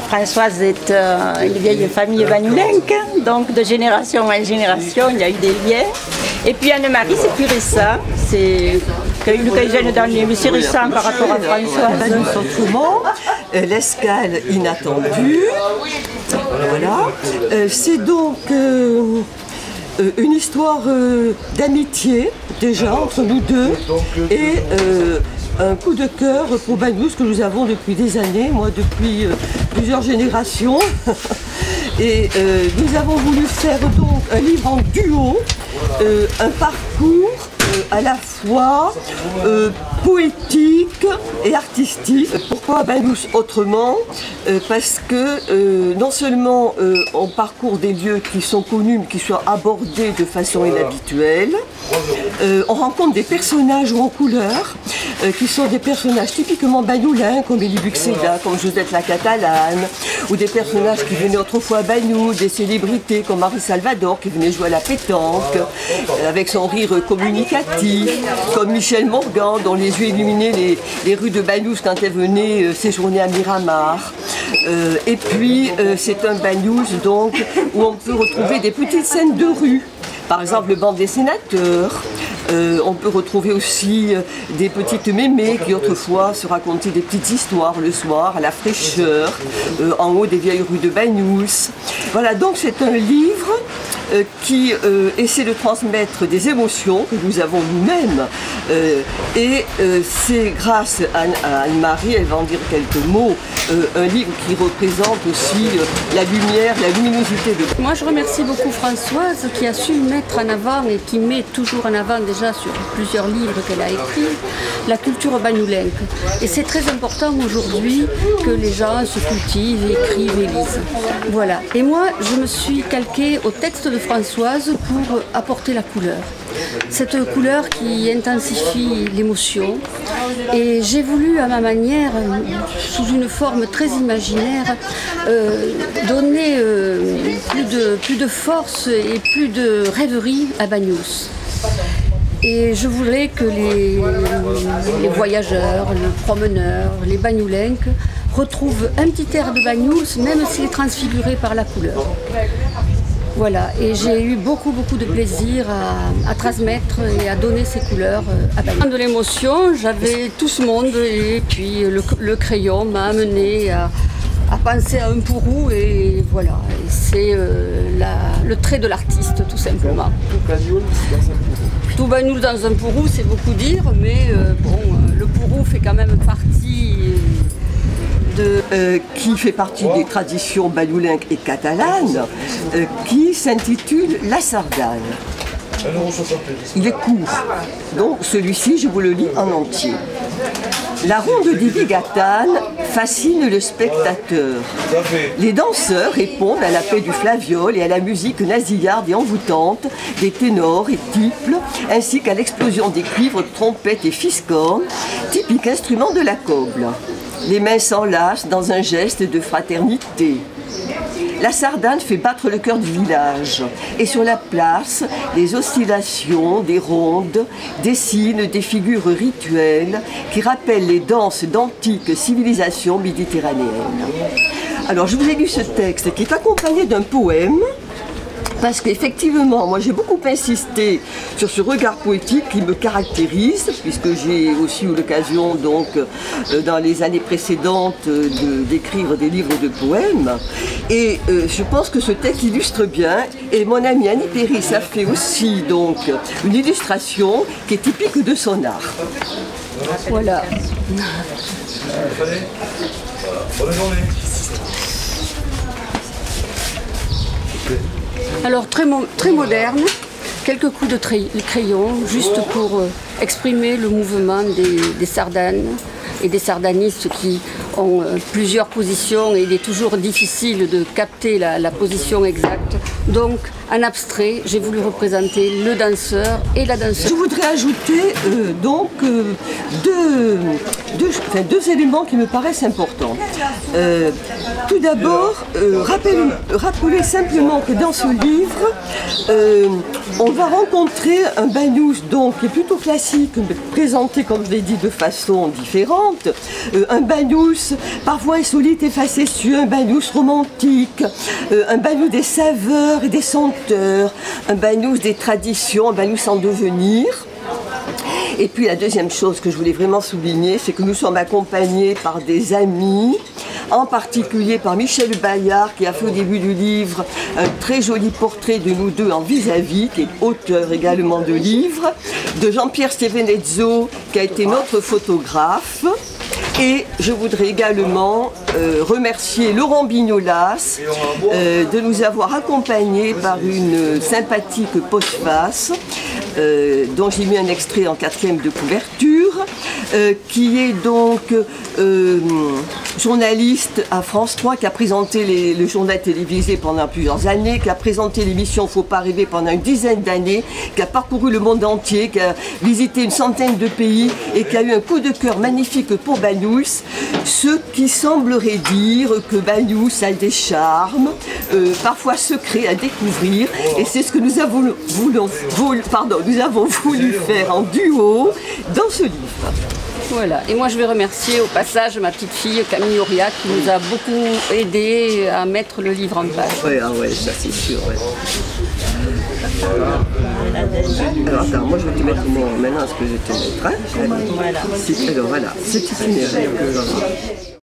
Françoise est une vieille famille vanoulenque, donc de génération en génération, il y a eu des liens. Et puis Anne-Marie, c'est plus récent, c'est l'occasion d'amener, mais c'est récent par rapport à Françoise. Autrement, l'escale inattendue, voilà. C'est donc une histoire d'amitié déjà entre nous deux et un coup de cœur pour Banous que nous avons depuis des années, moi depuis plusieurs générations. Et nous avons voulu faire donc un livre en duo, un parcours à la fois poétique et artistique. Pourquoi Banous autrement? Parce que non seulement on parcourt des lieux qui sont connus mais qui sont abordés de façon inhabituelle, on rencontre des personnages en couleur qui sont des personnages typiquement banoulins comme Élie Buxeda, comme Josette la Catalane, ou des personnages qui venaient autrefois à Banou, des célébrités comme Marie Salvador qui venait jouer à la pétanque avec son rire communicatif, comme Michel Morgan dont les yeux illuminaient les rues de Banous quand elle venait séjourner à Miramar. Et puis c'est un Banous donc où on peut retrouver des petites scènes de rue. Par exemple, le banc des sénateurs. On peut retrouver aussi des petites mémés qui autrefois se racontaient des petites histoires le soir à la fraîcheur, en haut des vieilles rues de Banous. Voilà, donc c'est un livre qui essaie de transmettre des émotions que nous avons nous-mêmes. Et c'est grâce à Anne-Marie, elle va en dire quelques mots, un livre qui représente aussi la lumière, la luminosité de... Moi je remercie beaucoup Françoise qui a su mettre en avant et qui met toujours en avant déjà sur plusieurs livres qu'elle a écrits, la culture banoulenque. Et c'est très important aujourd'hui que les gens se cultivent, écrivent et lisent. Voilà. Et moi je me suis calquée au texte de Françoise pour apporter la couleur. Cette couleur qui intensifie l'émotion. Et j'ai voulu à ma manière, sous une forme très imaginaire, donner plus de force et plus de rêverie à Banous. Et je voulais que les voyageurs, les promeneurs, les banoulenques retrouvent un petit air de Banous, même s'il est transfiguré par la couleur. Voilà, et j'ai eu beaucoup de plaisir à transmettre et à donner ces couleurs à Banous. De l'émotion, j'avais tout ce monde et puis le crayon m'a amené à penser à un pourrou et voilà, c'est le trait de l'artiste tout simplement. Tout Banous dans un pourrou, c'est beaucoup dire, mais bon, le pourrou fait quand même partie qui fait partie des traditions banoulenques et catalanes, qui s'intitule La Sardane. Il est court, donc celui-ci je vous le lis en entier. La ronde des bigatanes fascine le spectateur. Les danseurs répondent à la paix du flaviol et à la musique nasillarde et envoûtante des ténors et tiples, ainsi qu'à l'explosion des cuivres, trompettes et fiscornes, typiques instruments de la coble. Les mains s'enlacent dans un geste de fraternité. La sardane fait battre le cœur du village et sur la place, les oscillations des rondes dessinent des figures rituelles qui rappellent les danses d'antiques civilisations méditerranéennes. Alors je vous ai lu ce texte qui est accompagné d'un poème parce qu'effectivement, moi j'ai beaucoup insisté sur ce regard poétique qui me caractérise, puisque j'ai aussi eu l'occasion, donc, dans les années précédentes, d'écrire des livres de poèmes. Et je pense que ce texte illustre bien. Et mon amie Annie Péris a fait aussi donc, une illustration qui est typique de son art. Voilà. Bonne journée. Alors très moderne, quelques coups de crayon, juste pour exprimer le mouvement des sardanes et des sardanistes qui ont plusieurs positions et il est toujours difficile de capter la position exacte. Donc en abstrait, j'ai voulu représenter le danseur et la danseuse. Je voudrais ajouter donc deux éléments qui me paraissent importants. Tout d'abord, rappeler simplement que dans ce livre, on va rencontrer un Banous donc, qui est plutôt classique, mais présenté, comme je l'ai dit, de façon différente. Un Banous banous, parfois insolite et facétieux, un banous romantique, un banous des saveurs et des senteurs, un banous des traditions, un banous en devenir. Et puis la deuxième chose que je voulais vraiment souligner, c'est que nous sommes accompagnés par des amis, en particulier par Michel Bayard, qui a fait au début du livre un très joli portrait de nous deux en vis-à-vis, qui est auteur également de livres, de Jean-Pierre Stevenezzo, qui a été notre photographe. Et je voudrais également remercier Laurent Bignolas de nous avoir accompagnés par une sympathique postface dont j'ai mis un extrait en 4e de couverture, qui est donc journaliste à France 3, qui a présenté le journal télévisé pendant plusieurs années, qui a présenté l'émission Faut pas rêver pendant une dizaine d'années, qui a parcouru le monde entier, qui a visité une centaine de pays et qui a eu un coup de cœur magnifique pour Banous, ce qui semblerait dire que Banous a des charmes, parfois secrets à découvrir, et c'est ce que nous avons voulu faire en duo dans ce livre. Voilà, et moi je vais remercier au passage ma petite fille Camille Auriac qui nous a beaucoup aidé à mettre le livre en page. Oui, ça c'est sûr. Ouais. Alors attends, moi je vais te mettre maintenant ce que je vais te mettre. Hein. Voilà. Alors voilà, c'est itinéraire.